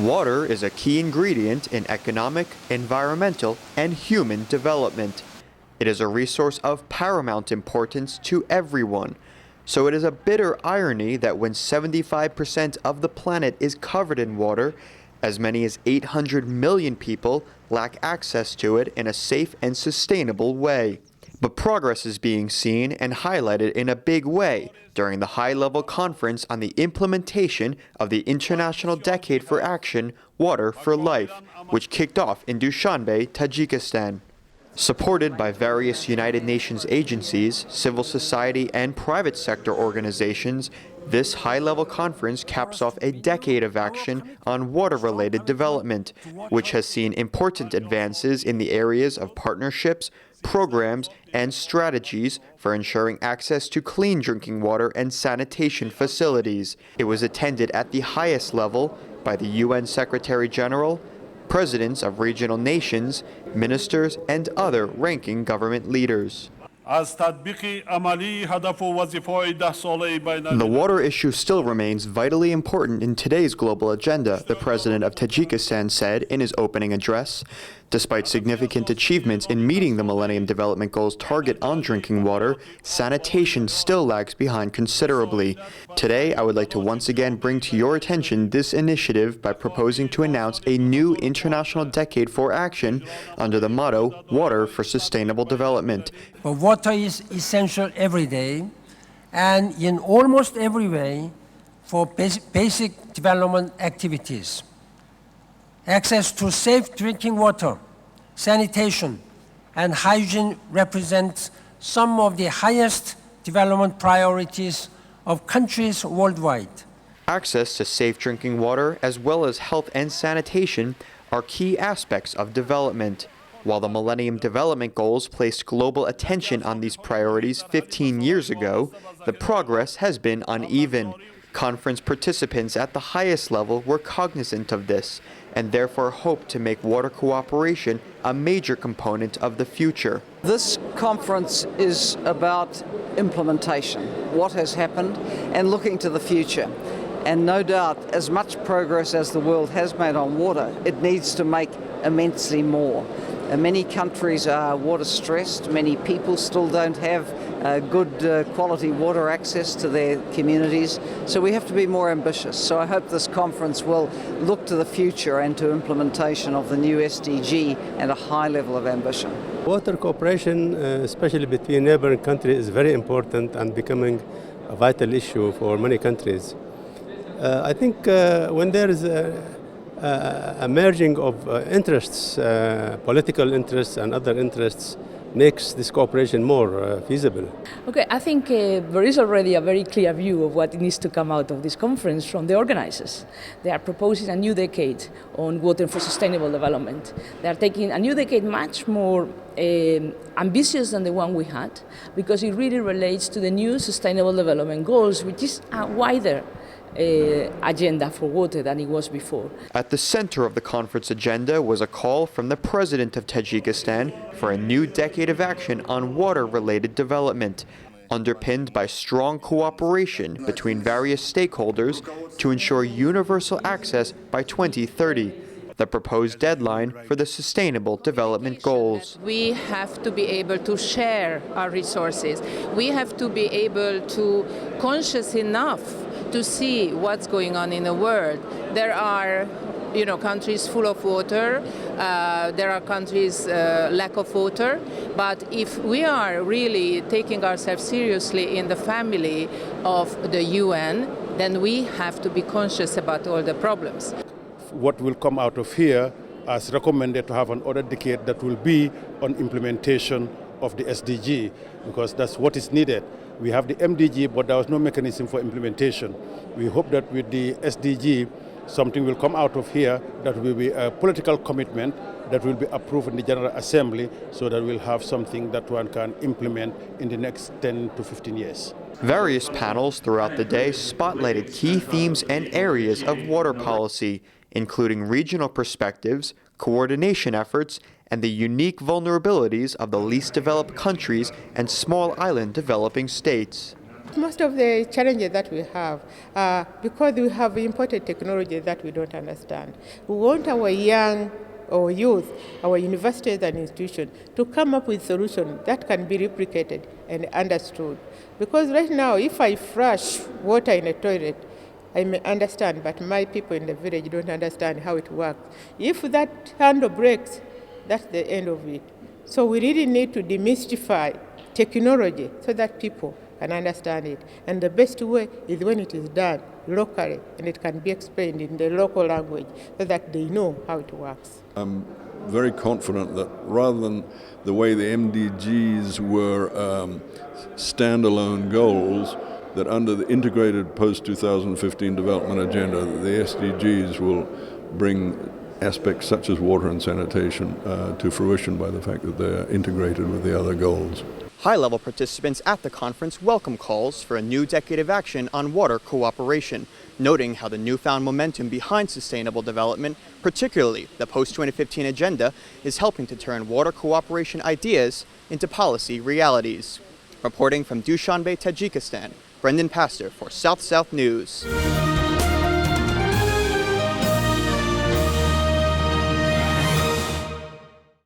Water is a key ingredient in economic, environmental, and human development. It is a resource of paramount importance to everyone. So it is a bitter irony that when 75% of the planet is covered in water, as many as 800 million people lack access to it in a safe and sustainable way. But progress is being seen and highlighted in a big way during the high-level conference on the implementation of the International Decade for Action, Water for Life, which kicked off in Dushanbe, Tajikistan. Supported by various United Nations agencies, civil society, and private sector organizations, this high-level conference caps off a decade of action on water-related development, which has seen important advances in the areas of partnerships, programs, and strategies for ensuring access to clean drinking water and sanitation facilities. It was attended at the highest level by the UN Secretary General, presidents of regional nations, ministers, and other ranking government leaders. The water issue still remains vitally important in today's global agenda, the president of Tajikistan said in his opening address. Despite significant achievements in meeting the Millennium Development Goals target on drinking water, sanitation still lags behind considerably. Today, I would like to once again bring to your attention this initiative by proposing to announce a new International Decade for Action under the motto, Water for Sustainable Development. But water is essential every day and in almost every way for basic development activities. Access to safe drinking water, sanitation, and hygiene represents some of the highest development priorities of countries worldwide. Access to safe drinking water, as well as health and sanitation, are key aspects of development. While the Millennium Development Goals placed global attention on these priorities 15 years ago, the progress has been uneven. Conference participants at the highest level were cognizant of this, and therefore hope to make water cooperation a major component of the future. This conference is about implementation, what has happened, and looking to the future. And no doubt, as much progress as the world has made on water, it needs to make immensely more. Many countries are water stressed, many people still don't have good quality water access to their communities, so we have to be more ambitious. So I hope this conference will look to the future and to implementation of the new SDG and a high level of ambition. Water cooperation, especially between neighboring countries, is very important and becoming a vital issue for many countries. I think when there is a merging of interests, political interests and other interests, makes this cooperation more feasible. Okay, I think there is already a very clear view of what needs to come out of this conference from the organizers. They are proposing a new decade on water for sustainable development. They are taking a new decade much more ambitious than the one we had, because it really relates to the new sustainable development goals, which is a wider agenda for water than it was before. At the center of the conference agenda was a call from the president of Tajikistan for a new decade of action on water-related development, underpinned by strong cooperation between various stakeholders to ensure universal access by 2030, the proposed deadline for the Sustainable Development Goals. We have to be able to share our resources. We have to be able to conscious enough to see what's going on in the world. There are countries full of water, there are countries lack of water, but if we are really taking ourselves seriously in the family of the UN, then we have to be conscious about all the problems. What will come out of here as recommended to have another decade that will be on implementation of the SDG, because that's what is needed. We have the MDG, but there was no mechanism for implementation. We hope that with the SDG, something will come out of here that will be a political commitment that will be approved in the General Assembly, so that we'll have something that one can implement in the next 10 to 15 years. Various panels throughout the day spotlighted key themes and areas of water policy, including regional perspectives, coordination efforts, and the unique vulnerabilities of the least developed countries and small island developing states. Most of the challenges that we have are because we have imported technology that we don't understand. We want our young or youth, our universities and institutions to come up with solutions that can be replicated and understood. Because right now, if I flush water in a toilet, I may understand, but my people in the village don't understand how it works. If that handle breaks, that's the end of it. So we really need to demystify technology so that people can understand it. And the best way is when it is done locally and it can be explained in the local language so that they know how it works. I'm very confident that rather than the way the MDGs were standalone goals, that under the integrated post-2015 development agenda, the SDGs will bring aspects such as water and sanitation to fruition by the fact that they're integrated with the other goals. High-level participants at the conference welcome calls for a new decade of action on water cooperation, noting how the newfound momentum behind sustainable development, particularly the post-2015 agenda, is helping to turn water cooperation ideas into policy realities. Reporting from Dushanbe, Tajikistan, Brendan Pastor for South South News.